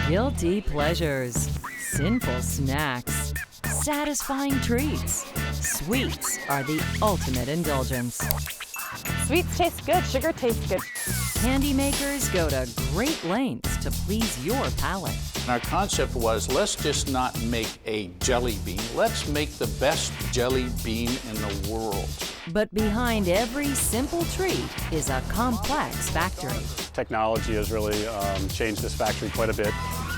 Guilty pleasures, sinful snacks, satisfying treats. Sweets are the ultimate indulgence. Sweets taste good, sugar tastes good. Candy makers go to great lengths to please your palate. And our concept was, let's just not make a jelly bean, let's make the best jelly bean in the world. But behind every simple treat is a complex factory. Technology has really changed this factory quite a bit.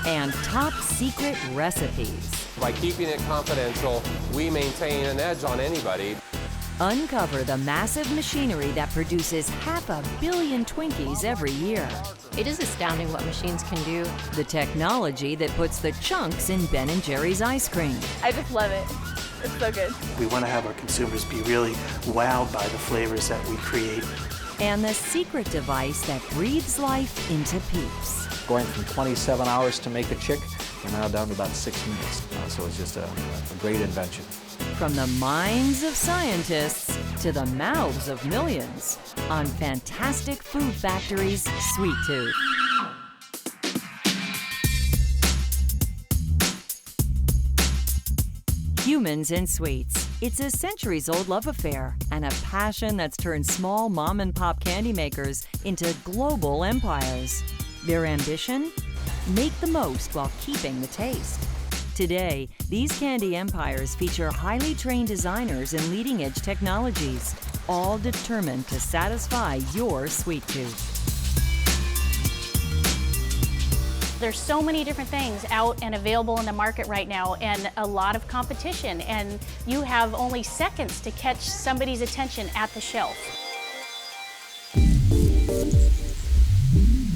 And top secret recipes. By keeping it confidential, we maintain an edge on anybody. Uncover the massive machinery that produces 500 million Twinkies every year. It is astounding what machines can do. The technology that puts the chunks in Ben & Jerry's ice cream. I just love it. It's so good. We want to have our consumers be really wowed by the flavors that we create. And the secret device that breathes life into Peeps. Going from 27 hours to make a chick, we're now down to about 6 minutes. So it's just a great invention. From the minds of scientists to the mouths of millions on Fantastic Food Factory's Sweet Tooth. Humans and sweets. It's a centuries-old love affair and a passion that's turned small mom-and-pop candy makers into global empires. Their ambition? Make the most while keeping the taste. Today, these candy empires feature highly trained designers and leading-edge technologies, all determined to satisfy your sweet tooth. There's so many different things out and available in the market right now, and a lot of competition, and you have only seconds to catch somebody's attention at the shelf.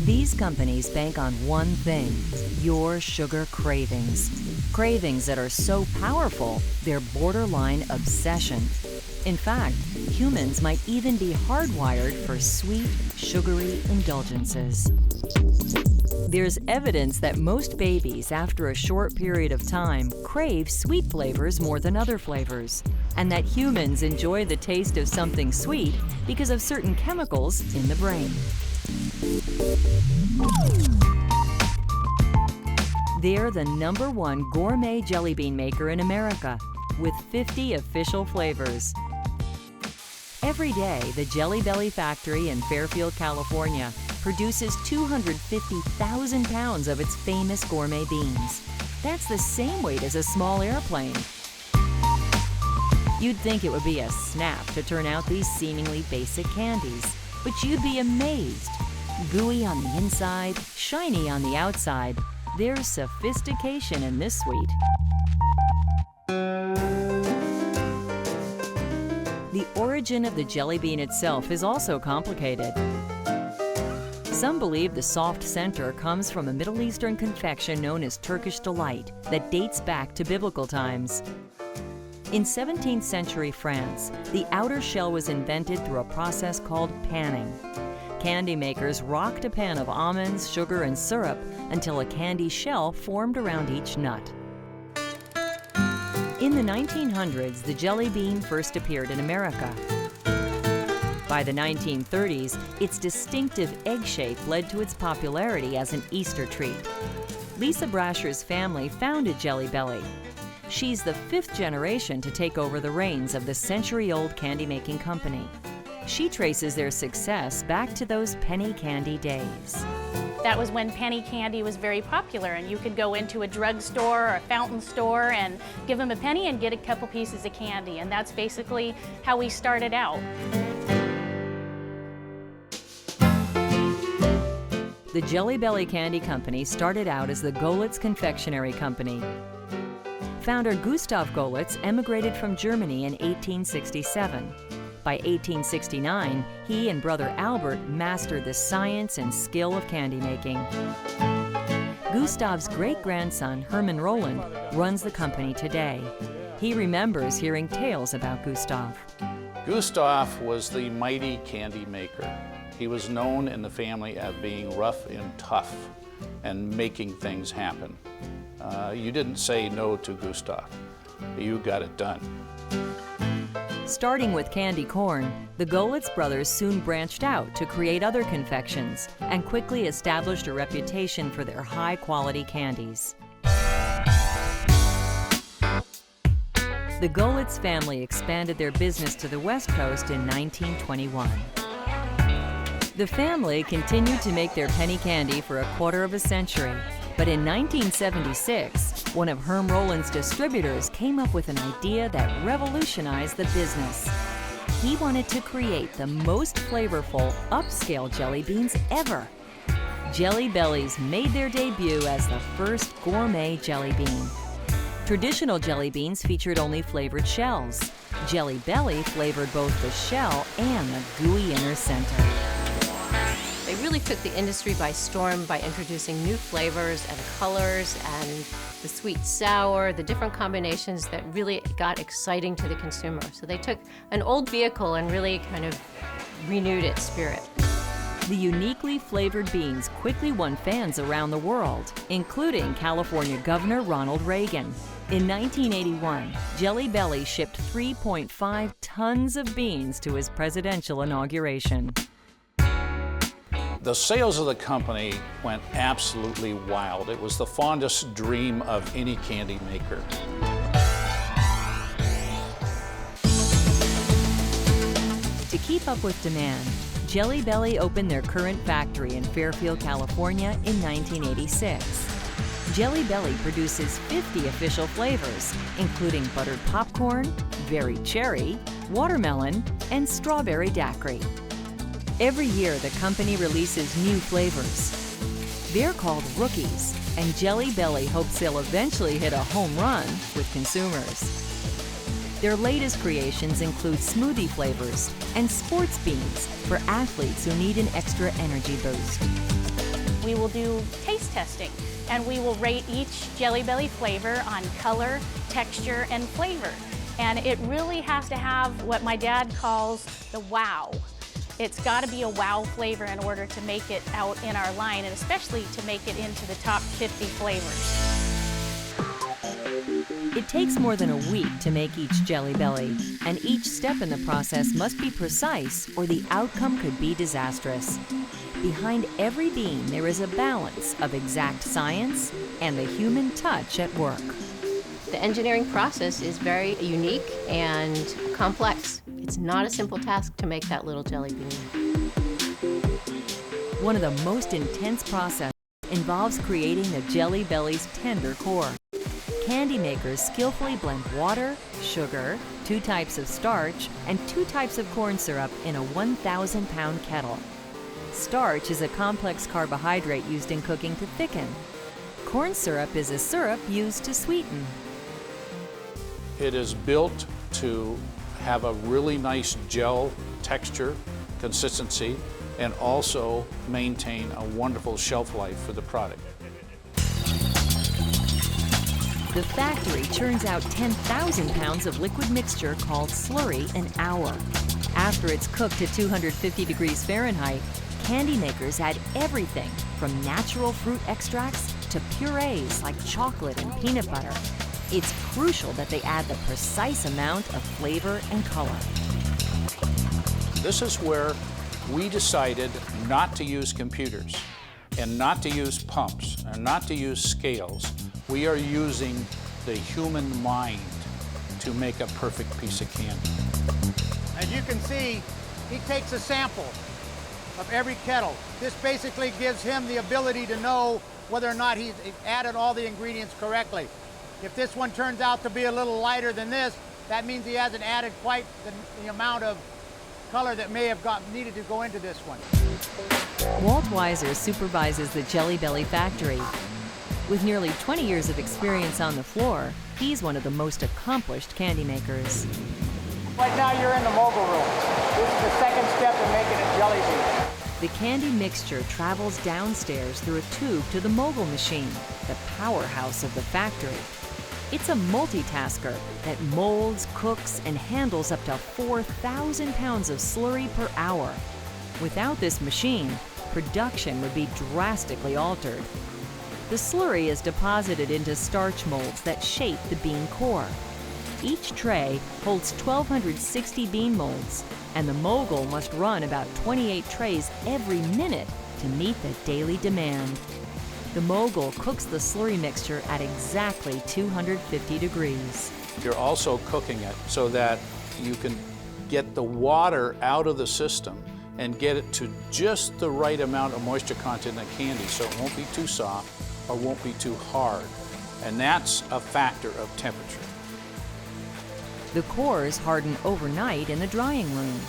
These companies bank on one thing: your sugar cravings. Cravings that are so powerful, they're borderline obsession. In fact, humans might even be hardwired for sweet, sugary indulgences. There's evidence that most babies, after a short period of time, crave sweet flavors more than other flavors, and that humans enjoy the taste of something sweet because of certain chemicals in the brain. They're the #1 gourmet jelly bean maker in America, with 50 official flavors. Every day, the Jelly Belly factory in Fairfield, California, produces 250,000 pounds of its famous gourmet beans. That's the same weight as a small airplane. You'd think it would be a snap to turn out these seemingly basic candies, but you'd be amazed. Gooey on the inside, shiny on the outside, there's sophistication in this sweet. The origin of the jelly bean itself is also complicated. Some believe the soft center comes from a Middle Eastern confection known as Turkish delight that dates back to biblical times. In 17th century France, the outer shell was invented through a process called panning. Candy makers rocked a pan of almonds, sugar, and syrup until a candy shell formed around each nut. In the 1900s, the jelly bean first appeared in America. By the 1930s, its distinctive egg shape led to its popularity as an Easter treat. Lisa Brasher's family founded Jelly Belly. She's the 5th generation to take over the reins of the century-old candy-making company. She traces their success back to those penny candy days. That was when penny candy was very popular, and you could go into a drugstore or a fountain store and give them a penny and get a couple pieces of candy, and that's basically how we started out. The Jelly Belly Candy Company started out as the Golitz Confectionery Company. Founder Gustav Golitz emigrated from Germany in 1867. By 1869, he and brother Albert mastered the science and skill of candy making. Gustav's great-grandson, Hermann Roland, runs the company today. He remembers hearing tales about Gustav. Gustav was the mighty candy maker. He was known in the family as being rough and tough and making things happen. You didn't say no to Gustav. You got it done. Starting with candy corn, the Golitz brothers soon branched out to create other confections and quickly established a reputation for their high-quality candies. The Golitz family expanded their business to the West Coast in 1921. The family continued to make their penny candy for a quarter of a century, but in 1976, one of Herm Roland's distributors came up with an idea that revolutionized the business. He wanted to create the most flavorful, upscale jelly beans ever. Jelly Bellies made their debut as the first gourmet jelly bean. Traditional jelly beans featured only flavored shells. Jelly Belly flavored both the shell and the gooey inner center. They really took the industry by storm by introducing new flavors and colors and the sweet sour, the different combinations that really got exciting to the consumer. So they took an old vehicle and really kind of renewed its spirit. The uniquely flavored beans quickly won fans around the world, including California Governor Ronald Reagan. In 1981, Jelly Belly shipped 3.5 tons of beans to his presidential inauguration. The sales of the company went absolutely wild. It was the fondest dream of any candy maker. To keep up with demand, Jelly Belly opened their current factory in Fairfield, California in 1986. Jelly Belly produces 50 official flavors, including buttered popcorn, berry cherry, watermelon, and strawberry daiquiri. Every year, the company releases new flavors. They're called rookies, and Jelly Belly hopes they'll eventually hit a home run with consumers. Their latest creations include smoothie flavors and sports beans for athletes who need an extra energy boost. We will do taste testing, and we will rate each Jelly Belly flavor on color, texture, and flavor. And it really has to have what my dad calls the wow. It's got to be a wow flavor in order to make it out in our line, and especially to make it into the top 50 flavors. It takes more than a week to make each Jelly Belly, and each step in the process must be precise or the outcome could be disastrous. Behind every bean, there is a balance of exact science and the human touch at work. The engineering process is very unique and complex. It's not a simple task to make that little jelly bean. One of the most intense processes involves creating the Jelly Belly's tender core. Candy makers skillfully blend water, sugar, 2 types of starch, and 2 types of corn syrup in a 1,000-pound kettle. Starch is a complex carbohydrate used in cooking to thicken. Corn syrup is a syrup used to sweeten. It is built to have a really nice gel texture, consistency, and also maintain a wonderful shelf life for the product. The factory churns out 10,000 pounds of liquid mixture called slurry an hour. After it's cooked to 250 degrees Fahrenheit, candy makers add everything from natural fruit extracts to purees like chocolate and peanut butter. It's crucial that they add the precise amount of flavor and color. This is where we decided not to use computers and not to use pumps and not to use scales. We are using the human mind to make a perfect piece of candy. As you can see, he takes a sample of every kettle. This basically gives him the ability to know whether or not he's added all the ingredients correctly. If this one turns out to be a little lighter than this, that means he hasn't added quite the amount of color that may have needed to go into this one. Walt Weiser supervises the Jelly Belly factory. With nearly 20 years of experience on the floor, he's one of the most accomplished candy makers. Right now you're in the mogul room. This is the second step in making a jelly bean. The candy mixture travels downstairs through a tube to the mogul machine, the powerhouse of the factory. It's a multitasker that molds, cooks, and handles up to 4,000 pounds of slurry per hour. Without this machine, production would be drastically altered. The slurry is deposited into starch molds that shape the bean core. each tray holds 1,260 bean molds, and the mogul must run about 28 trays every minute to meet the daily demand. The mogul cooks the slurry mixture at exactly 250 degrees. You're also cooking it so that you can get the water out of the system and get it to just the right amount of moisture content in the candy so it won't be too soft or won't be too hard. And that's a factor of temperature. The cores harden overnight in the drying room.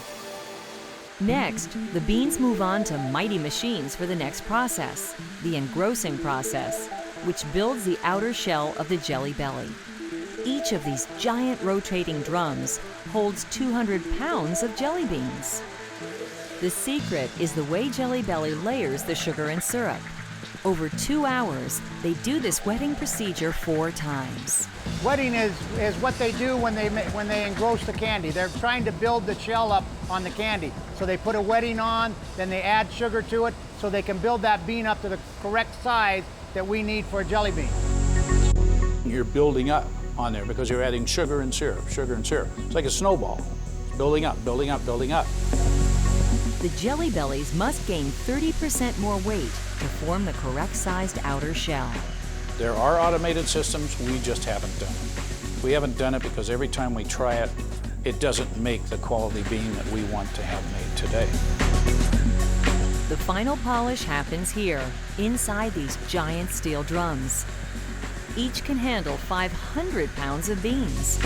Next, the beans move on to mighty machines for the next process, the engrossing process, which builds the outer shell of the Jelly Belly. Each of these giant rotating drums holds 200 pounds of jelly beans. The secret is the way Jelly Belly layers the sugar and syrup. Over 2 hours, they do this wetting procedure 4 times. Wetting is what they do when they engross the candy. They're trying to build the shell up on the candy. So they put a wetting on, then they add sugar to it so they can build that bean up to the correct size that we need for a jelly bean. You're building up on there because you're adding sugar and syrup, sugar and syrup. It's like a snowball. It's building up, building up, building up. The Jelly Bellies must gain 30% more weight to form the correct sized outer shell. There are automated systems, we just haven't done it. We haven't done it because every time we try it, it doesn't make the quality bean that we want to have made today. The final polish happens here, inside these giant steel drums. Each can handle 500 pounds of beans.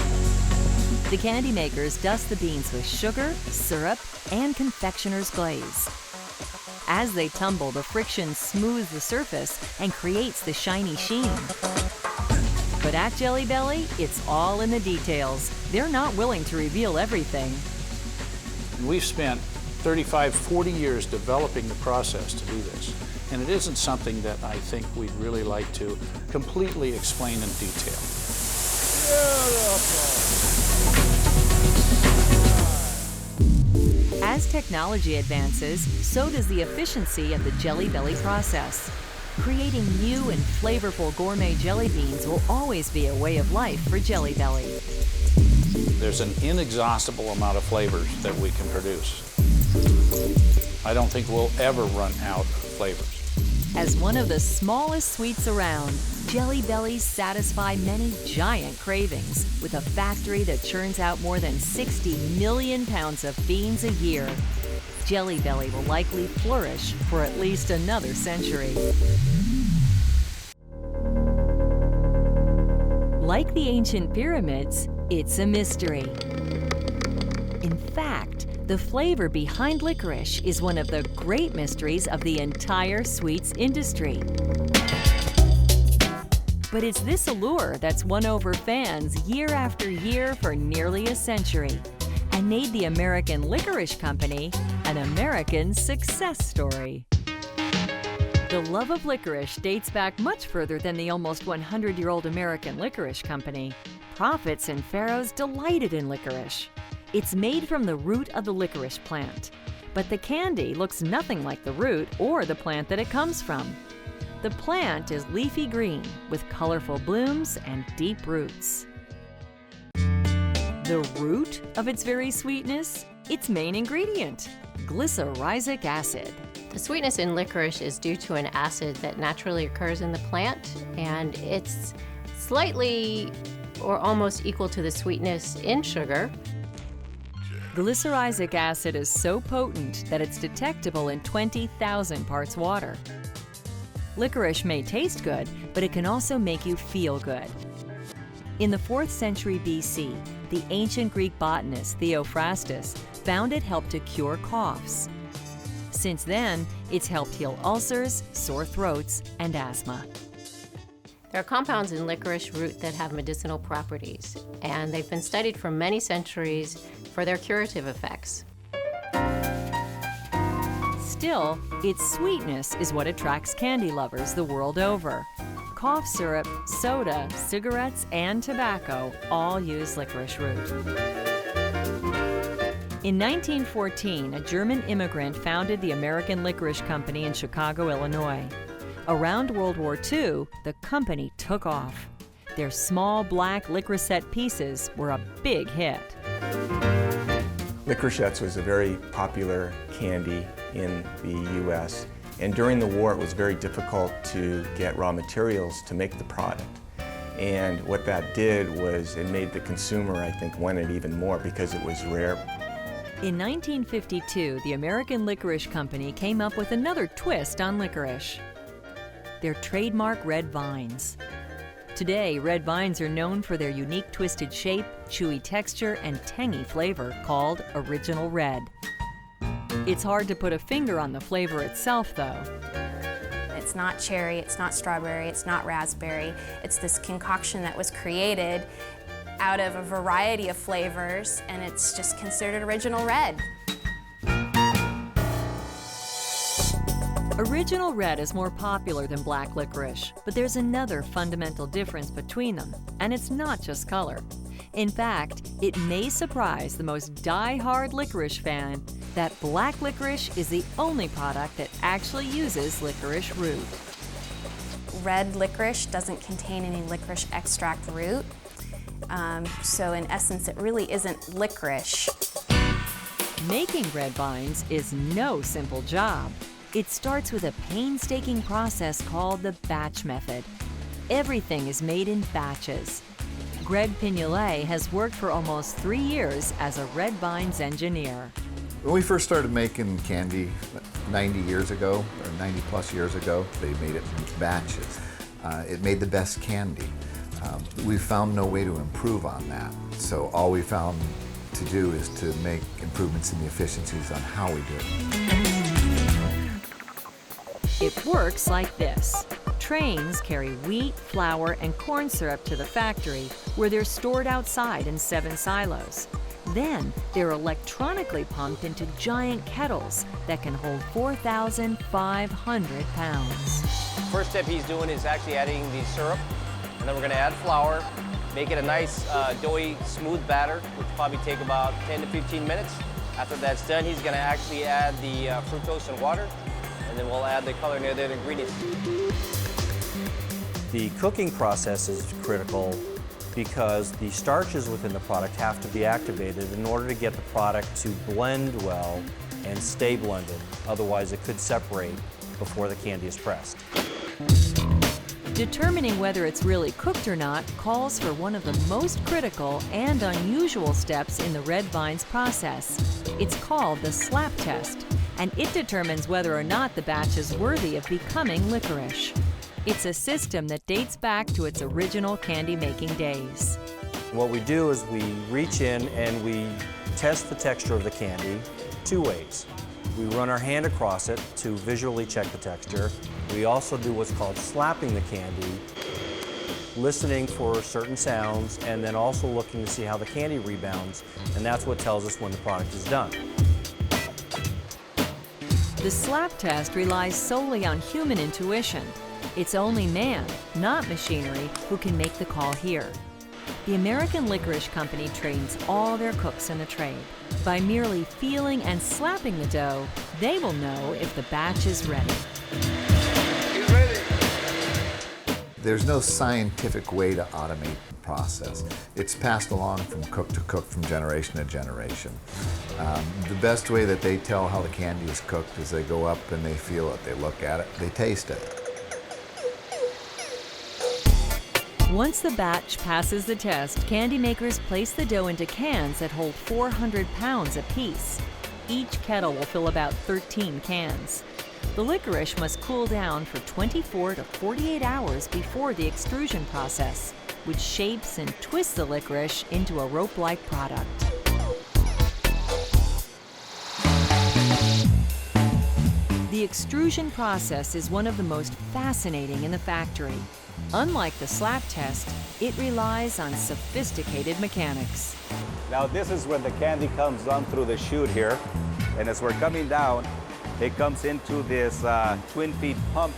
The candy makers dust the beans with sugar, syrup, and confectioner's glaze. As they tumble, the friction smooths the surface and creates the shiny sheen. But at Jelly Belly, it's all in the details. They're not willing to reveal everything. We've spent 35, 40 years developing the process to do this. And it isn't something that I think we'd really like to completely explain in detail. As technology advances, so does the efficiency of the Jelly Belly process. Creating new and flavorful gourmet jelly beans will always be a way of life for Jelly Belly. There's an inexhaustible amount of flavors that we can produce. I don't think we'll ever run out of flavors. As one of the smallest sweets around, Jelly Bellies satisfy many giant cravings with a factory that churns out more than 60 million pounds of beans a year. Jelly Belly will likely flourish for at least another century. Like the ancient pyramids, it's a mystery. In fact, the flavor behind licorice is one of the great mysteries of the entire sweets industry. But it's this allure that's won over fans year after year for nearly a century and made the American Licorice Company an American success story. The love of licorice dates back much further than the almost 100-year-old American Licorice Company. Prophets and pharaohs delighted in licorice. It's made from the root of the licorice plant, but the candy looks nothing like the root or the plant that it comes from. The plant is leafy green with colorful blooms and deep roots. The root of its very sweetness? Its main ingredient, glyceric acid. The sweetness in licorice is due to an acid that naturally occurs in the plant, and it's slightly or almost equal to the sweetness in sugar. Glyceric acid is so potent that it's detectable in 20,000 parts water. Licorice may taste good, but it can also make you feel good. In the 4th century BC, the ancient Greek botanist Theophrastus found it helped to cure coughs. Since then, it's helped heal ulcers, sore throats, and asthma. There are compounds in licorice root that have medicinal properties, and they've been studied for many centuries for their curative effects. Still, its sweetness is what attracts candy lovers the world over. Cough syrup, soda, cigarettes, and tobacco all use licorice root. In 1914, a German immigrant founded the American Licorice Company in Chicago, Illinois. Around World War II, the company took off. Their small black licorice pieces were a big hit. Licorice was a very popular candy in the U.S. and during the war it was very difficult to get raw materials to make the product. And what that did was it made the consumer, I think, want it even more because it was rare. In 1952, the American Licorice Company came up with another twist on licorice. Their trademark red vines. Today, red vines are known for their unique twisted shape, chewy texture, and tangy flavor called Original Red. It's hard to put a finger on the flavor itself, though. It's not cherry, it's not strawberry, it's not raspberry. It's this concoction that was created out of a variety of flavors, and it's just considered Original Red. Original Red is more popular than black licorice, but there's another fundamental difference between them, and it's not just color. In fact, it may surprise the most die-hard licorice fan that black licorice is the only product that actually uses licorice root. Red licorice doesn't contain any licorice extract root, so in essence it really isn't licorice. Making red vines is no simple job. It starts with a painstaking process called the batch method. Everything is made in batches. Greg Pignolet has worked for almost 3 years as a red vines engineer. When we first started making candy 90 years ago, or 90 plus years ago, they made it in batches. It made the best candy. We found no way to improve on that. So all we found to do is to make improvements in the efficiencies on how we do it. It works like this. Trains carry wheat, flour, and corn syrup to the factory, where they're stored outside in 7 silos. Then they're electronically pumped into giant kettles that can hold 4,500 pounds. First step he's doing is actually adding the syrup, and then we're going to add flour, make it a nice doughy, smooth batter, which will probably take about 10 to 15 minutes. After that's done, he's going to actually add the fructose and water, and then we'll add the color and the other ingredients. The cooking process is critical because the starches within the product have to be activated in order to get the product to blend well and stay blended. Otherwise, it could separate before the candy is pressed. Determining whether it's really cooked or not calls for one of the most critical and unusual steps in the red vines process. It's called the slap test, and it determines whether or not the batch is worthy of becoming licorice. It's a system that dates back to its original candy-making days. What we do is we reach in and we test the texture of the candy 2 ways. We run our hand across it to visually check the texture. We also do what's called slapping the candy, listening for certain sounds, and then also looking to see how the candy rebounds, and that's what tells us when the product is done. The slap test relies solely on human intuition. It's only man, not machinery, who can make the call here. The American Licorice Company trains all their cooks in the trade. By merely feeling and slapping the dough, they will know if the batch is ready. He's ready. There's no scientific way to automate the process. It's passed along from cook to cook, from generation to generation. The best way that they tell how the candy is cooked is they go up and they feel it, they look at it, they taste it. Once the batch passes the test, candy makers place the dough into cans that hold 400 pounds apiece. Each kettle will fill about 13 cans. The licorice must cool down for 24 to 48 hours before the extrusion process, which shapes and twists the licorice into a rope-like product. The extrusion process is one of the most fascinating in the factory. Unlike the slap test, it relies on sophisticated mechanics. Now this is when the candy comes down through the chute here, and as we're coming down, it comes into this twin feed pump.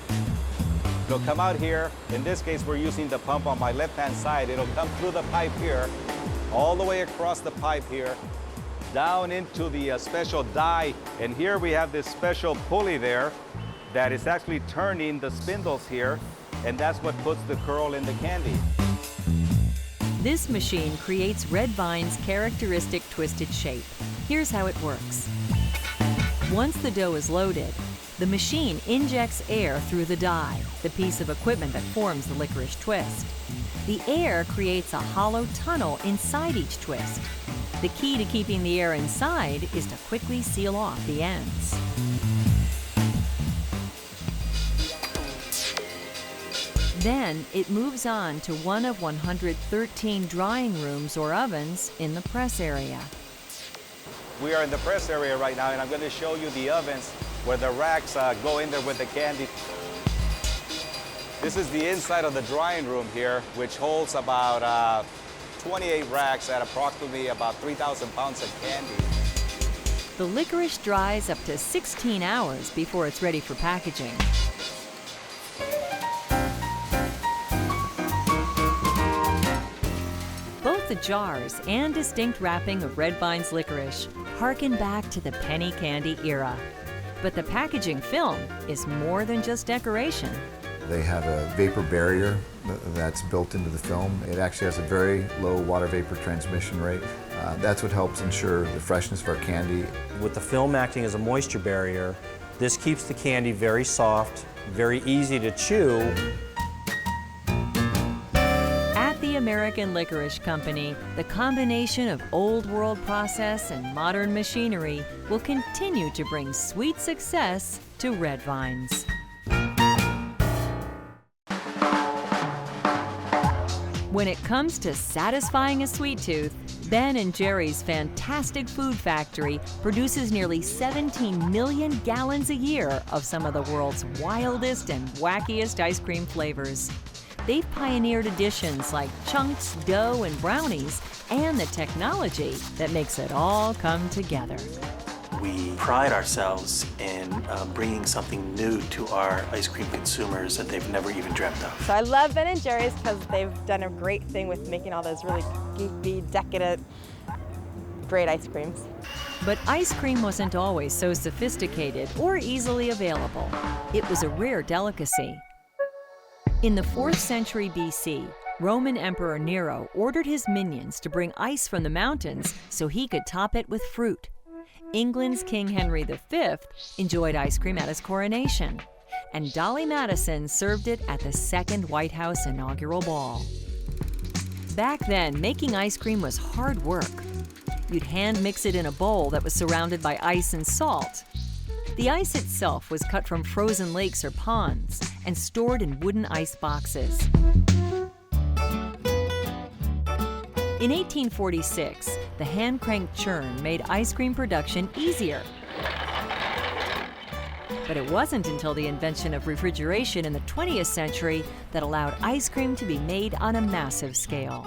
It'll come out here. In this case, we're using the pump on my left-hand side. It'll come through the pipe here, all the way across the pipe here, down into the special die. And here we have this special pulley there that is actually turning the spindles here, and that's what puts the curl in the candy. This machine creates Red Vine's characteristic twisted shape. Here's how it works. Once the dough is loaded, the machine injects air through the die, the piece of equipment that forms the licorice twist. The air creates a hollow tunnel inside each twist. The key to keeping the air inside is to quickly seal off the ends. Then it moves on to one of 113 drying rooms or ovens in the press area. We are in the press area right now, and I'm going to show you the ovens where the racks go in there with the candy. This is the inside of the drying room here, which holds about 28 racks at approximately about 3,000 pounds of candy. The licorice dries up to 16 hours before it's ready for packaging. Both the jars and distinct wrapping of Red Vine's licorice harken back to the penny candy era. But the packaging film is more than just decoration. They have a vapor barrier that's built into the film. It actually has a very low water vapor transmission rate. That's what helps ensure the freshness of our candy. With the film acting as a moisture barrier, this keeps the candy very soft, very easy to chew. At the American Licorice Company, the combination of old world process and modern machinery will continue to bring sweet success to Red Vines. When it comes to satisfying a sweet tooth, Ben & Jerry's fantastic food factory produces nearly 17 million gallons a year of some of the world's wildest and wackiest ice cream flavors. They've pioneered additions like chunks, dough, and brownies, and the technology that makes it all come together. We pride ourselves in bringing something new to our ice cream consumers that they've never even dreamt of. So I love Ben & Jerry's because they've done a great thing with making all those really geeky, decadent, great ice creams. But ice cream wasn't always so sophisticated or easily available. It was a rare delicacy. In the 4th century BC, Roman Emperor Nero ordered his minions to bring ice from the mountains so he could top it with fruit. England's King Henry V enjoyed ice cream at his coronation, and Dolly Madison served it at the second White House inaugural ball. Back then, making ice cream was hard work. You'd hand mix it in a bowl that was surrounded by ice and salt. The ice itself was cut from frozen lakes or ponds and stored in wooden ice boxes. In 1846, the hand-cranked churn made ice cream production easier. But it wasn't until the invention of refrigeration in the 20th century that allowed ice cream to be made on a massive scale.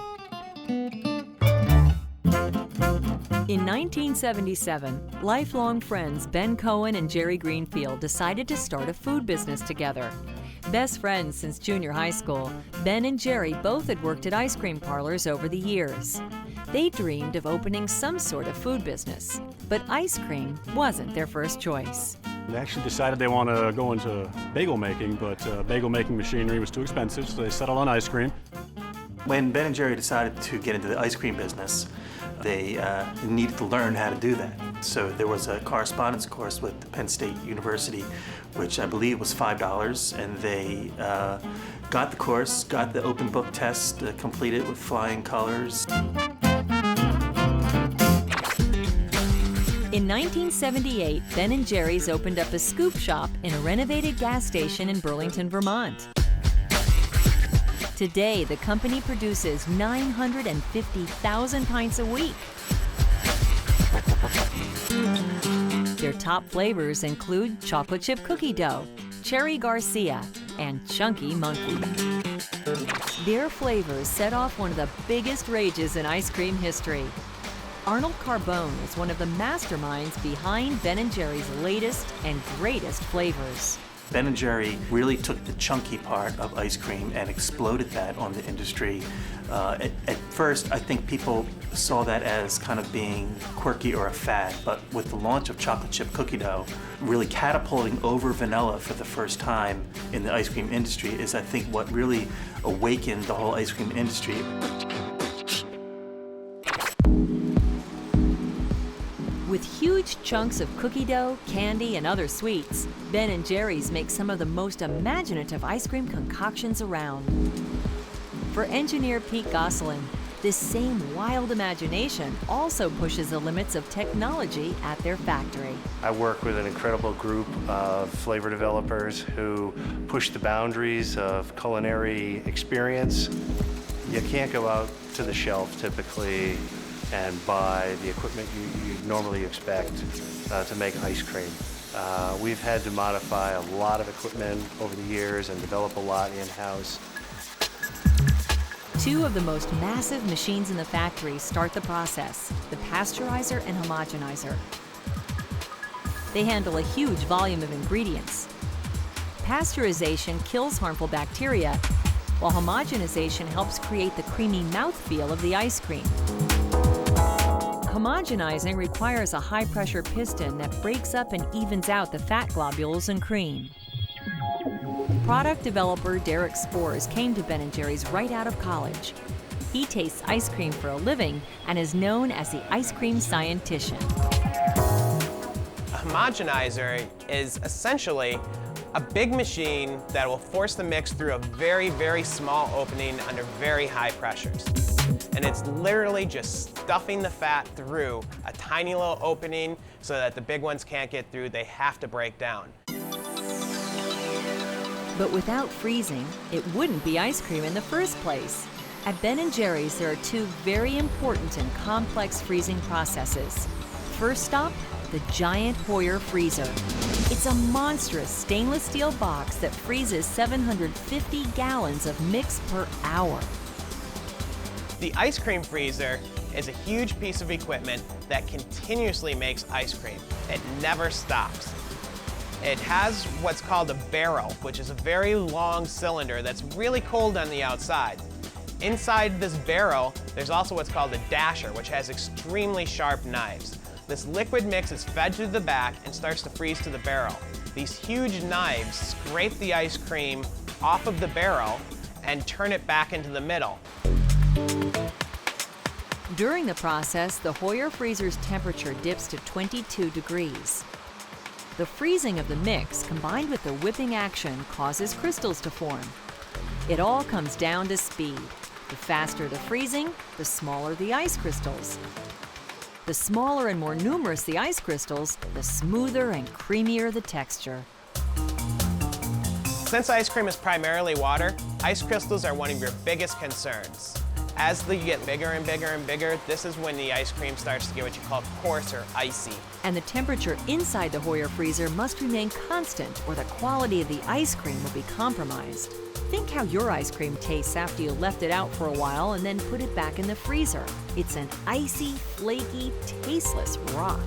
In 1977, lifelong friends Ben Cohen and Jerry Greenfield decided to start a food business together. Best friends since junior high school, Ben and Jerry both had worked at ice cream parlors over the years. They dreamed of opening some sort of food business, but ice cream wasn't their first choice. They actually decided they want to go into bagel making, but bagel making machinery was too expensive, so they settled on ice cream. When Ben and Jerry decided to get into the ice cream business, they needed to learn how to do that. So there was a correspondence course with Penn State University, which I believe was $5, and they got the course, got the open book test completed with flying colors. In 1978, Ben & Jerry's opened up a scoop shop in a renovated gas station in Burlington, Vermont. Today, the company produces 950,000 pints a week. Their top flavors include chocolate chip cookie dough, cherry Garcia, and chunky monkey. Their flavors set off one of the biggest rages in ice cream history. Arnold Carbone is one of the masterminds behind Ben & Jerry's latest and greatest flavors. Ben & Jerry really took the chunky part of ice cream and exploded that on the industry. At first, I think people saw that as kind of being quirky or a fad, but with the launch of chocolate chip cookie dough, really catapulting over vanilla for the first time in the ice cream industry is, I think, what really awakened the whole ice cream industry. huge chunks of cookie dough, candy, and other sweets, Ben & Jerry's makes some of the most imaginative ice cream concoctions around. For engineer Pete Gosselin, this same wild imagination also pushes the limits of technology at their factory. I work with an incredible group of flavor developers who push the boundaries of culinary experience. You can't go out to the shelf typically and buy the equipment you normally expect to make ice cream. We've had to modify a lot of equipment over the years and develop a lot in-house. Two of the most massive machines in the factory start the process, the pasteurizer and homogenizer. They handle a huge volume of ingredients. Pasteurization kills harmful bacteria, while homogenization helps create the creamy mouthfeel of the ice cream. Homogenizing requires a high-pressure piston that breaks up and evens out the fat globules and cream. Product developer Derek Spores came to Ben & Jerry's right out of college. He tastes ice cream for a living and is known as the ice cream scientician. A homogenizer is essentially a big machine that will force the mix through a very, very small opening under very high pressures. And it's literally just stuffing the fat through a tiny little opening so that the big ones can't get through. They have to break down. But without freezing, it wouldn't be ice cream in the first place. At Ben & Jerry's, there are two very important and complex freezing processes. First stop, the giant Hoyer freezer. It's a monstrous stainless steel box that freezes 750 gallons of mix per hour. The ice cream freezer is a huge piece of equipment that continuously makes ice cream. It never stops. It has what's called a barrel, which is a very long cylinder that's really cold on the outside. Inside this barrel, there's also what's called a dasher, which has extremely sharp knives. This liquid mix is fed through the back and starts to freeze to the barrel. These huge knives scrape the ice cream off of the barrel and turn it back into the middle. During the process, the Hoyer freezer's temperature dips to 22 degrees. The freezing of the mix, combined with the whipping action, causes crystals to form. It all comes down to speed. The faster the freezing, the smaller the ice crystals. The smaller and more numerous the ice crystals, the smoother and creamier the texture. Since ice cream is primarily water, ice crystals are one of your biggest concerns. As they get bigger and bigger and bigger, this is when the ice cream starts to get what you call coarse or icy. And the temperature inside the Hoyer freezer must remain constant or the quality of the ice cream will be compromised. Think how your ice cream tastes after you left it out for a while and then put it back in the freezer. It's an icy, flaky, tasteless rock.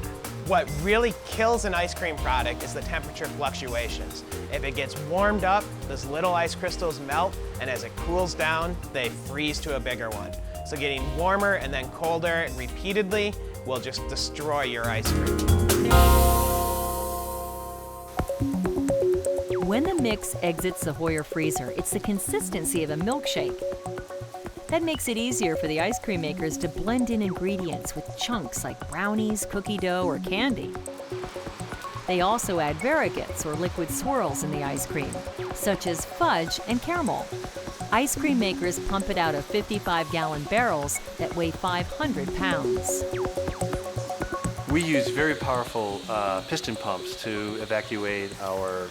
What really kills an ice cream product is the temperature fluctuations. If it gets warmed up, those little ice crystals melt, and as it cools down, they freeze to a bigger one. So getting warmer and then colder repeatedly will just destroy your ice cream. When the mix exits the Hoyer freezer, it's the consistency of a milkshake. That makes it easier for the ice cream makers to blend in ingredients with chunks like brownies, cookie dough, or candy. They also add variegates or liquid swirls in the ice cream, such as fudge and caramel. Ice cream makers pump it out of 55-gallon barrels that weigh 500 pounds. We use very powerful piston pumps to evacuate our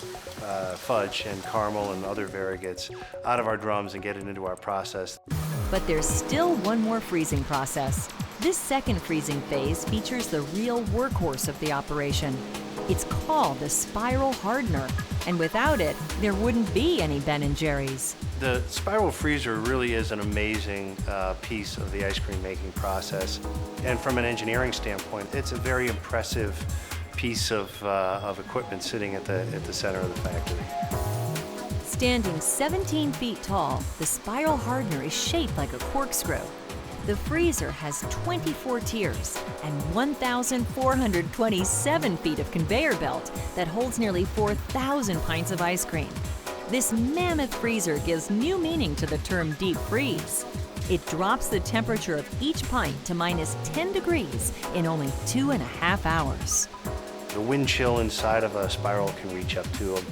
fudge and caramel and other variegates out of our drums and get it into our process. But there's still one more freezing process. This second freezing phase features the real workhorse of the operation. It's called the spiral hardener, and without it, there wouldn't be any Ben & Jerry's. The spiral freezer really is an amazing piece of the ice cream making process. And from an engineering standpoint, it's a very impressive piece of equipment sitting at the center of the factory. Standing 17 feet tall, the spiral hardener is shaped like a corkscrew. The freezer has 24 tiers and 1,427 feet of conveyor belt that holds nearly 4,000 pints of ice cream. This mammoth freezer gives new meaning to the term deep freeze. It drops the temperature of each pint to -10 degrees in only 2.5 hours. The wind chill inside of a spiral can reach up to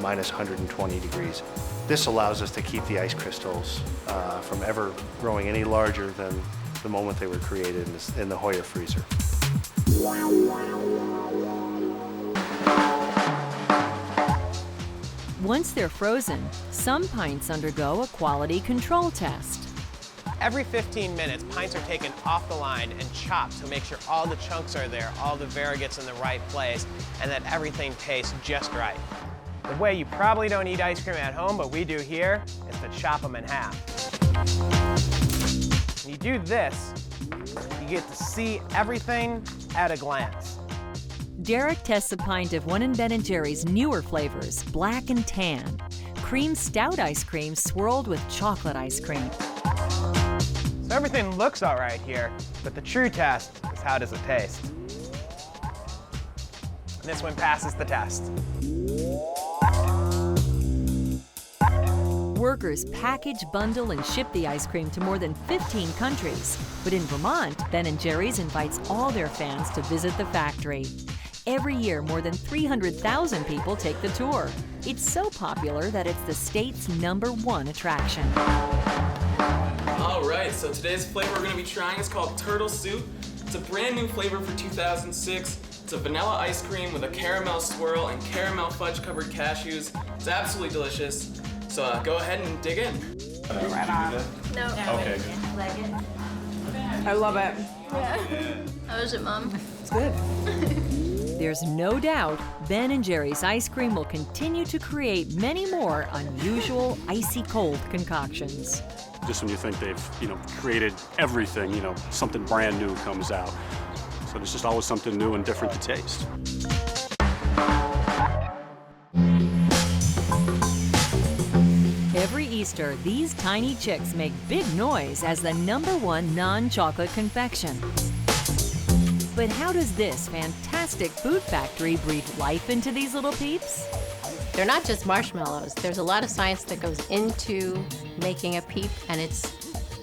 minus 120 degrees. This allows us to keep the ice crystals from ever growing any larger than the moment they were created in the Hoyer freezer. Once they're frozen, some pints undergo a quality control test. Every 15 minutes, pints are taken off the line and chopped to make sure all the chunks are there, all the variegate's in the right place, and that everything tastes just right. The way you probably don't eat ice cream at home, but we do here, is to chop them in half. When you do this, you get to see everything at a glance. Derek tests a pint of one in Ben & Jerry's newer flavors, black and tan. Cream stout ice cream swirled with chocolate ice cream. So everything looks all right here, but the true test is how does it taste? And this one passes the test. Workers package, bundle, and ship the ice cream to more than 15 countries. But in Vermont, Ben & Jerry's invites all their fans to visit the factory. Every year, more than 300,000 people take the tour. It's so popular that it's the state's #1 attraction. All right, so today's flavor we're going to be trying is called Turtle Soup. It's a brand new flavor for 2006. It's a vanilla ice cream with a caramel swirl and caramel fudge covered cashews. It's absolutely delicious. So go ahead and dig in. Right on. No. Okay. Like it? I love it. Yeah. How is it, Mom? It's good. There's no doubt Ben & Jerry's ice cream will continue to create many more unusual icy cold concoctions. Just when you think they've, created everything, something brand new comes out. So there's just always something new and different to taste. Every Easter, these tiny chicks make big noise as the #1 non-chocolate confection. But how does this fantastic food factory breathe life into these little peeps? They're not just marshmallows. There's a lot of science that goes into making a Peep, and it's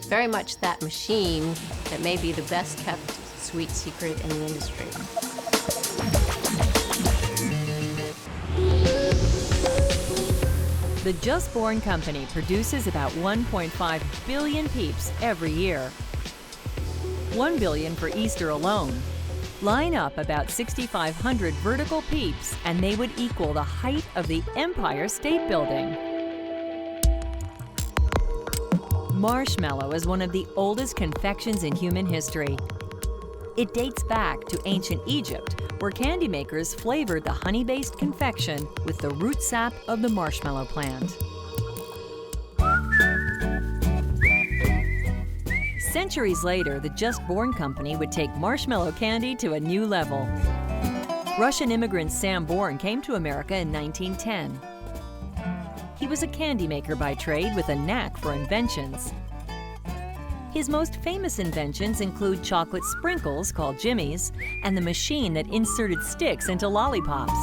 very much that machine that may be the best kept sweet secret in the industry. The Just Born Company produces about 1.5 billion Peeps every year. 1 billion for Easter alone. Line up about 6,500 vertical Peeps and they would equal the height of the Empire State Building. Marshmallow is one of the oldest confections in human history. It dates back to ancient Egypt, where candy makers flavored the honey-based confection with the root sap of the marshmallow plant. Centuries later, the Just Born Company would take marshmallow candy to a new level. Russian immigrant Sam Born came to America in 1910. He was a candy maker by trade with a knack for inventions. His most famous inventions include chocolate sprinkles called jimmies and the machine that inserted sticks into lollipops.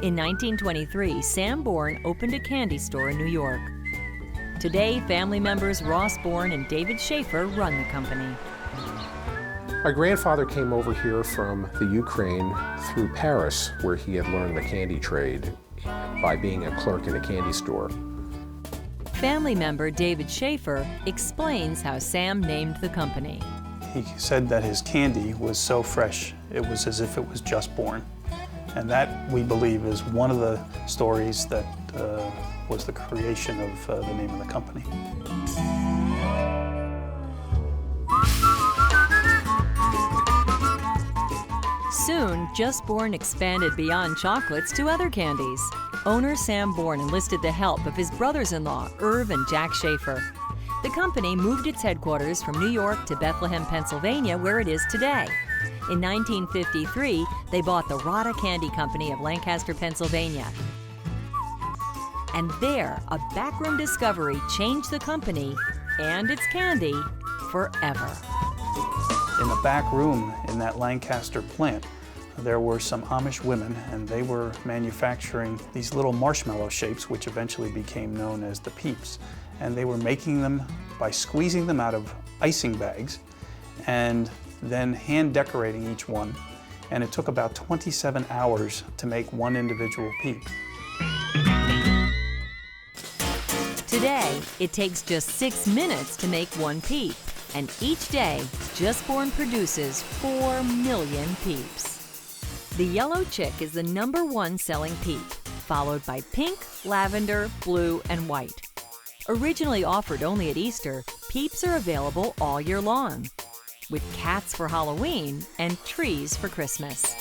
In 1923, Sam Born opened a candy store in New York. Today, family members Ross Born and David Schaefer run the company. My grandfather came over here from the Ukraine through Paris, where he had learned the candy trade by being a clerk in a candy store. Family member David Schaefer explains how Sam named the company. He said that his candy was so fresh, it was as if it was just born. And that, we believe, is one of the stories that was the creation of the name of the company. Soon, Just Born expanded beyond chocolates to other candies. Owner Sam Born enlisted the help of his brothers-in-law, Irv and Jack Schaefer. The company moved its headquarters from New York to Bethlehem, Pennsylvania, where it is today. In 1953, they bought the Rada Candy Company of Lancaster, Pennsylvania. And there, a backroom discovery changed the company and its candy forever. In the back room in that Lancaster plant, there were some Amish women, and they were manufacturing these little marshmallow shapes, which eventually became known as the Peeps. And they were making them by squeezing them out of icing bags and then hand decorating each one and it took about 27 hours to make one individual Peep. Today, it takes just 6 minutes to make one Peep, and each day, Just Born produces 4 million Peeps. The yellow chick is the #1 selling Peep, followed by pink, lavender, blue, and white. Originally offered only at Easter, Peeps are available all year long, with cats for Halloween and trees for Christmas.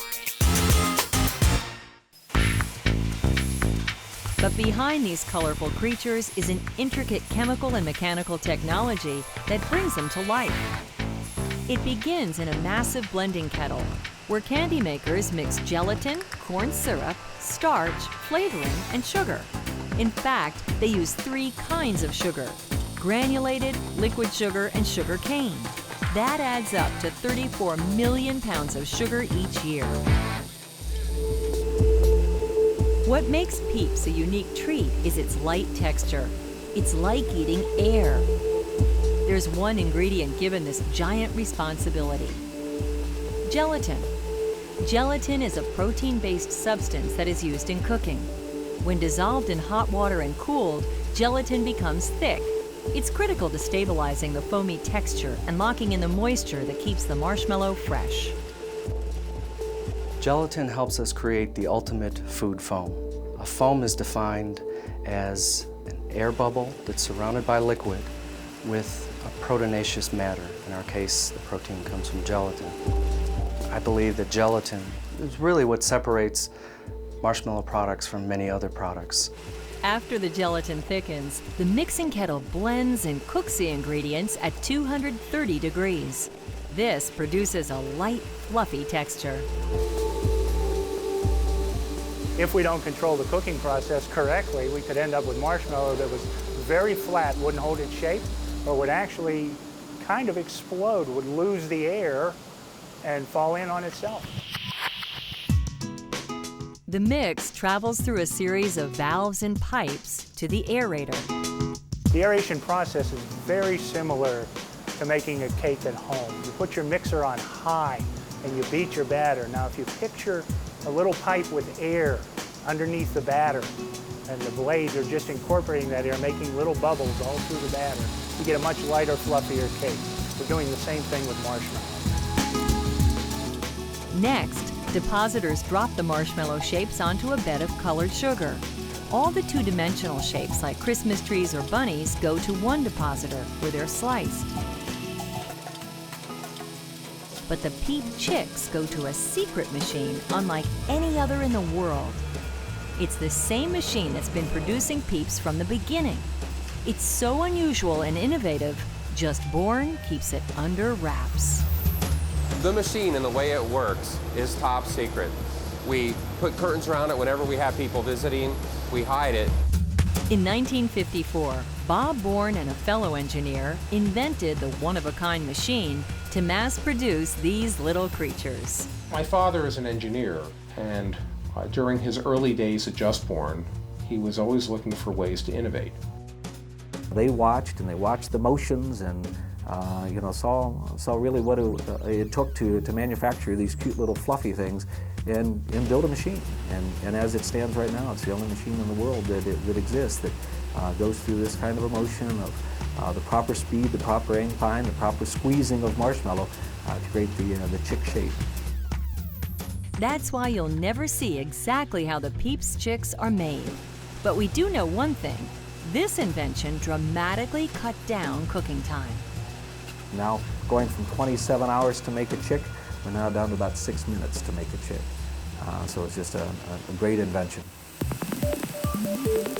But behind these colorful creatures is an intricate chemical and mechanical technology that brings them to life. It begins in a massive blending kettle, where candy makers mix gelatin, corn syrup, starch, flavoring, and sugar. In fact, they use 3 kinds of sugar: granulated, liquid sugar, and sugar cane. That adds up to 34 million pounds of sugar each year. What makes Peeps a unique treat is its light texture. It's like eating air. There's one ingredient given this giant responsibility: gelatin. Gelatin is a protein-based substance that is used in cooking. When dissolved in hot water and cooled, gelatin becomes thick. It's critical to stabilizing the foamy texture and locking in the moisture that keeps the marshmallow fresh. Gelatin helps us create the ultimate food foam. A foam is defined as an air bubble that's surrounded by liquid with a proteinaceous matter. In our case, the protein comes from gelatin. I believe that gelatin is really what separates marshmallow products from many other products. After the gelatin thickens, the mixing kettle blends and cooks the ingredients at 230 degrees. This produces a light, fluffy texture. If we don't control the cooking process correctly, we could end up with marshmallow that was very flat, wouldn't hold its shape, or would actually kind of explode, would lose the air and fall in on itself. The mix travels through a series of valves and pipes to the aerator. The aeration process is very similar to making a cake at home. You put your mixer on high and you beat your batter. Now if you picture a little pipe with air underneath the batter, and the blades are just incorporating that air, making little bubbles all through the batter, you get a much lighter, fluffier cake. We're doing the same thing with marshmallows. Next, depositors drop the marshmallow shapes onto a bed of colored sugar. All the 2-dimensional shapes, like Christmas trees or bunnies, go to one depositor where they're sliced. But the Peep chicks go to a secret machine unlike any other in the world. It's the same machine that's been producing Peeps from the beginning. It's so unusual and innovative, Just Born keeps it under wraps. The machine and the way it works is top secret. We put curtains around it whenever we have people visiting. We hide it. In 1954, Bob Bourne and a fellow engineer invented the one-of-a-kind machine to mass-produce these little creatures. My father is an engineer, and during his early days at Just Born, he was always looking for ways to innovate. They watched the motions and saw really what it took to manufacture these cute little fluffy things and build a machine. And as it stands right now, it's the only machine in the world that exists that goes through this kind of a motion of the proper speed, the proper incline, the proper squeezing of marshmallow to create the chick shape. That's why you'll never see exactly how the Peeps chicks are made. But we do know one thing. This invention dramatically cut down cooking time. Now, going from 27 hours to make a chick, we're now down to about 6 minutes to make a chick. So it's just a great invention.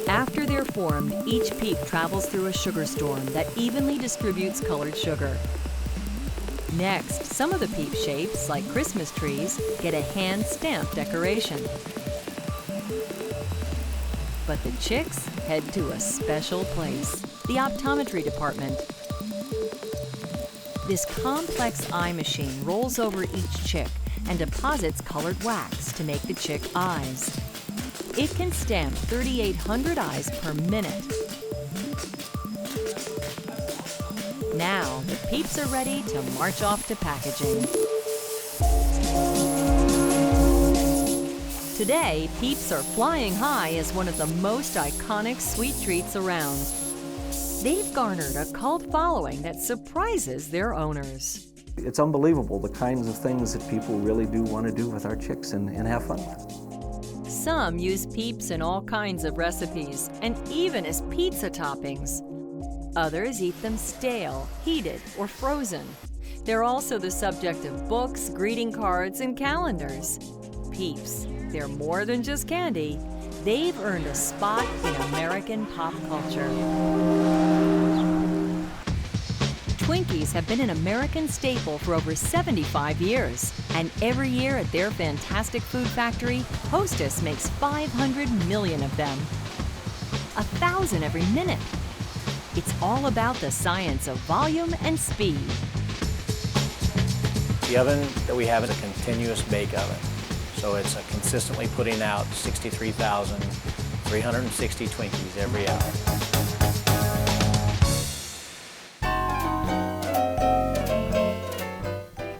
After they're formed, each Peep travels through a sugar storm that evenly distributes colored sugar. Next, some of the Peep shapes, like Christmas trees, get a hand-stamped decoration. But the chicks head to a special place, the optometry department. This complex eye machine rolls over each chick and deposits colored wax to make the chick eyes. It can stamp 3,800 eyes per minute. Now, the Peeps are ready to march off to packaging. Today, Peeps are flying high as one of the most iconic sweet treats around. They've garnered a cult following that surprises their owners. It's unbelievable the kinds of things that people really do want to do with our chicks and have fun with. Some use Peeps in all kinds of recipes and even as pizza toppings. Others eat them stale, heated, or frozen. They're also the subject of books, greeting cards, and calendars. Peeps, they're more than just candy. They've earned a spot in American pop culture. Twinkies have been an American staple for over 75 years. And every year at their fantastic food factory, Hostess makes 500 million of them. 1,000 every minute. It's all about the science of volume and speed. The oven that we have is a continuous bake oven. So it's consistently putting out 63,360 Twinkies every hour.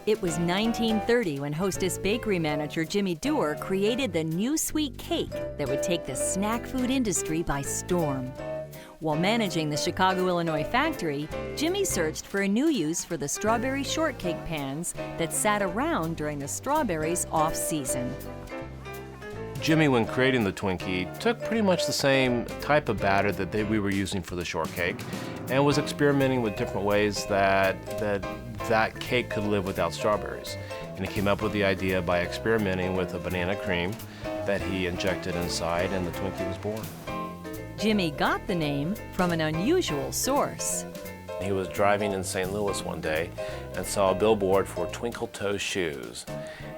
It was 1930 when Hostess bakery manager Jimmy Dewar created the new sweet cake that would take the snack food industry by storm. While managing the Chicago, Illinois factory, Jimmy searched for a new use for the strawberry shortcake pans that sat around during the strawberries off-season. Jimmy, when creating the Twinkie, took pretty much the same type of batter that we were using for the shortcake and was experimenting with different ways that cake could live without strawberries. And he came up with the idea by experimenting with a banana cream that he injected inside, and the Twinkie was born. Jimmy got the name from an unusual source. He was driving in St. Louis one day and saw a billboard for Twinkle Toe shoes.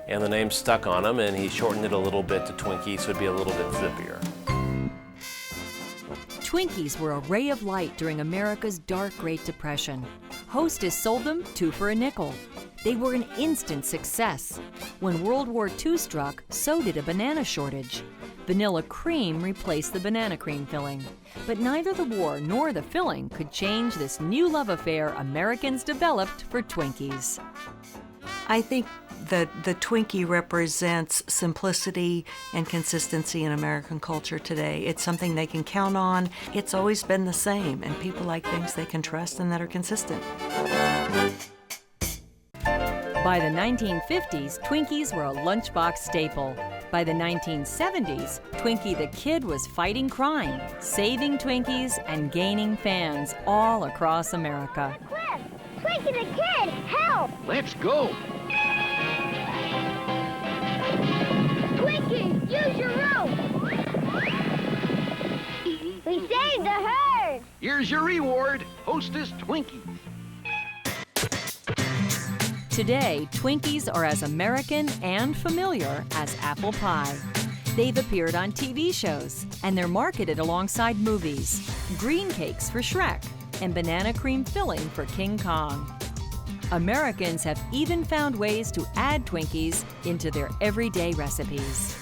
And the name stuck on him, and he shortened it a little bit to Twinkie so it'd be a little bit zippier. Twinkies were a ray of light during America's dark Great Depression. Hostess sold them 2 for a nickel. They were an instant success. When World War II struck, so did a banana shortage. Vanilla cream replaced the banana cream filling. But neither the war nor the filling could change this new love affair Americans developed for Twinkies. I think that the Twinkie represents simplicity and consistency in American culture today. It's something they can count on. It's always been the same, and people like things they can trust and that are consistent. By the 1950s, Twinkies were a lunchbox staple. By the 1970s, Twinkie the Kid was fighting crime, saving Twinkies, and gaining fans all across America. Cliff! Twinkie the Kid! Help! Let's go! Twinkie, use your rope! We saved the herd! Here's your reward, Hostess Twinkies. Today, Twinkies are as American and familiar as apple pie. They've appeared on TV shows, and they're marketed alongside movies. Green cakes for Shrek, and banana cream filling for King Kong. Americans have even found ways to add Twinkies into their everyday recipes.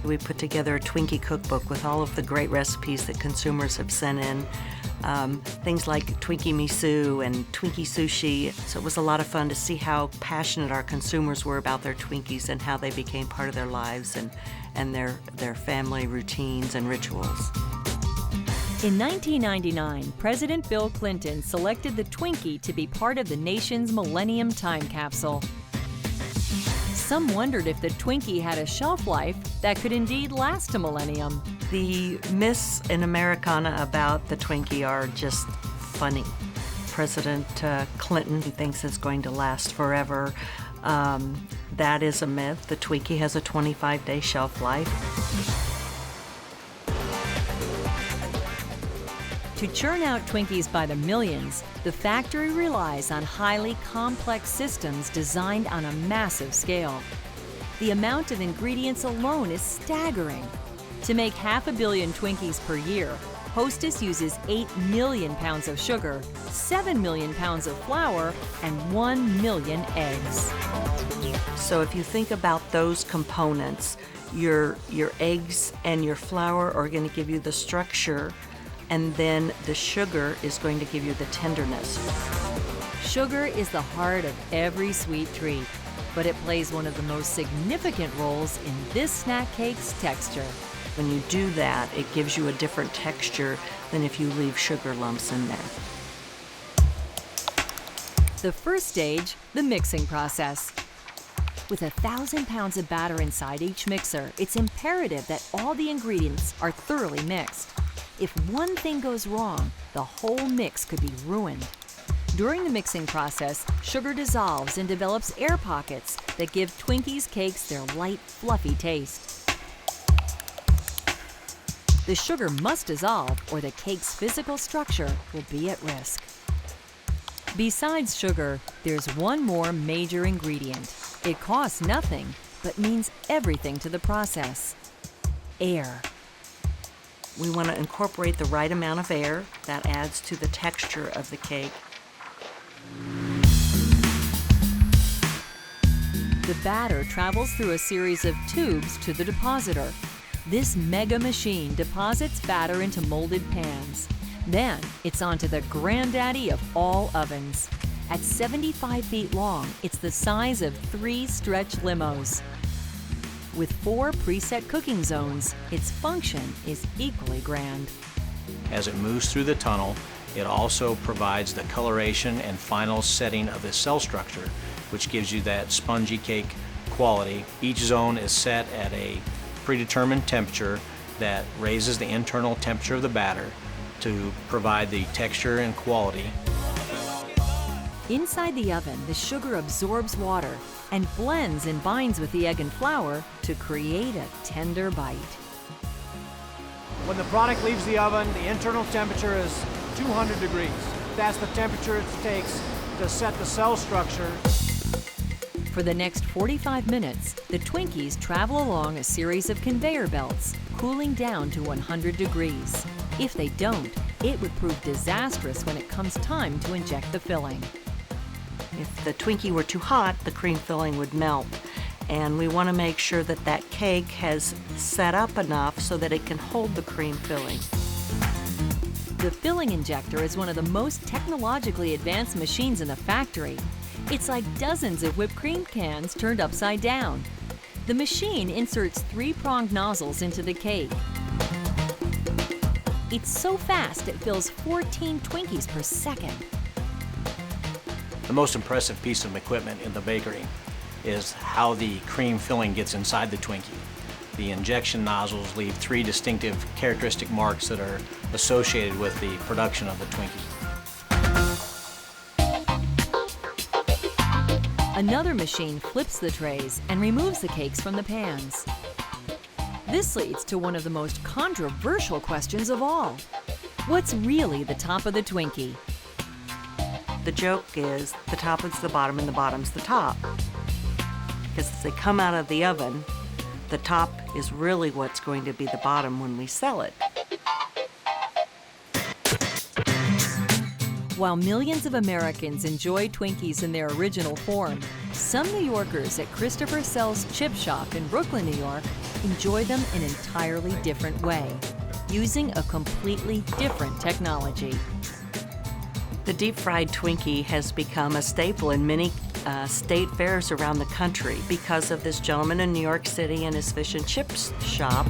We put together a Twinkie cookbook with all of the great recipes that consumers have sent in. Things like Twinkie miso and Twinkie sushi. So it was a lot of fun to see how passionate our consumers were about their Twinkies and how they became part of their lives and their family routines and rituals. In 1999, President Bill Clinton selected the Twinkie to be part of the nation's Millennium Time Capsule. Some wondered if the Twinkie had a shelf life that could indeed last a millennium. The myths in Americana about the Twinkie are just funny. President Clinton thinks it's going to last forever. That is a myth. The Twinkie has a 25-day shelf life. To churn out Twinkies by the millions, the factory relies on highly complex systems designed on a massive scale. The amount of ingredients alone is staggering. To make 500 million Twinkies per year, Hostess uses 8 million pounds of sugar, 7 million pounds of flour, and 1 million eggs. So if you think about those components, your eggs and your flour are going to give you the structure, and then the sugar is going to give you the tenderness. Sugar is the heart of every sweet treat. but it plays one of the most significant roles in this snack cake's texture. When you do that, it gives you a different texture than if you leave sugar lumps in there. The first stage, the mixing process. With 1,000 pounds of batter inside each mixer, it's imperative that all the ingredients are thoroughly mixed. If one thing goes wrong, the whole mix could be ruined. During the mixing process, sugar dissolves and develops air pockets that give Twinkies cakes their light, fluffy taste. The sugar must dissolve or the cake's physical structure will be at risk. Besides sugar, there's one more major ingredient. It costs nothing, but means everything to the process: air. We want to incorporate the right amount of air. That adds to the texture of the cake. The batter travels through a series of tubes to the depositor. This mega machine deposits batter into molded pans. Then it's onto the granddaddy of all ovens. At 75 feet long, it's the size of 3 stretch limos. With 4 preset cooking zones, its function is equally grand. As it moves through the tunnel, it also provides the coloration and final setting of the cell structure, which gives you that spongy cake quality. Each zone is set at a predetermined temperature that raises the internal temperature of the batter to provide the texture and quality. Inside the oven, the sugar absorbs water and blends and binds with the egg and flour to create a tender bite. When the product leaves the oven, the internal temperature is 200 degrees. That's the temperature it takes to set the cell structure. For the next 45 minutes, the Twinkies travel along a series of conveyor belts, cooling down to 100 degrees. If they don't, it would prove disastrous when it comes time to inject the filling. If the Twinkie were too hot, the cream filling would melt. And we want to make sure that that cake has set up enough so that it can hold the cream filling. The filling injector is one of the most technologically advanced machines in the factory. It's like dozens of whipped cream cans turned upside down. The machine inserts 3-pronged nozzles into the cake. It's so fast it fills 14 Twinkies per second. The most impressive piece of equipment in the bakery is how the cream filling gets inside the Twinkie. The injection nozzles leave 3 distinctive characteristic marks that are associated with the production of the Twinkie. Another machine flips the trays and removes the cakes from the pans. This leads to one of the most controversial questions of all. What's really the top of the Twinkie? The joke is the top is the bottom and the bottom's the top. Because as they come out of the oven, the top is really what's going to be the bottom when we sell it. While millions of Americans enjoy Twinkies in their original form, some New Yorkers at Christopher Sell's Chip Shop in Brooklyn, New York, enjoy them in an entirely different way, using a completely different technology. The deep-fried Twinkie has become a staple in many state fairs around the country because of this gentleman in New York City and his fish and chips shop.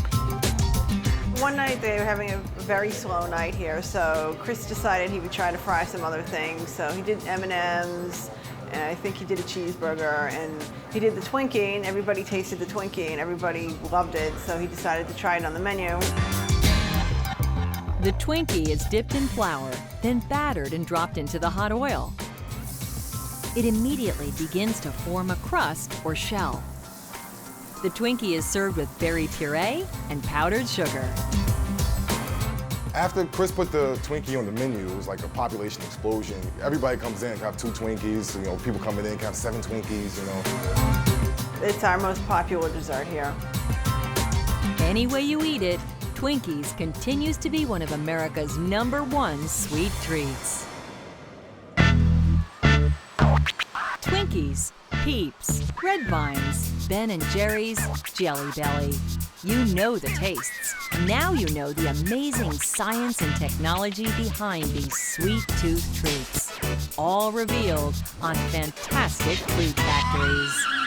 One night they were having a very slow night here, so Chris decided he would try to fry some other things. So he did M&Ms, and I think he did a cheeseburger, and he did the Twinkie, and everybody tasted the Twinkie, and everybody loved it, so he decided to try it on the menu. The Twinkie is dipped in flour, then battered and dropped into the hot oil. It immediately begins to form a crust or shell. The Twinkie is served with berry puree and powdered sugar. After Chris put the Twinkie on the menu, it was like a population explosion. Everybody comes in, can have 2 Twinkies, you know, people coming in can have 7 Twinkies, you know. It's our most popular dessert here. Any way you eat it, Twinkies continues to be one of America's #1 sweet treats. Twinkies, Peeps, Red Vines, Ben & Jerry's, Jelly Belly. You know the tastes. Now you know the amazing science and technology behind these sweet tooth treats. All revealed on Fantastic Food Factories.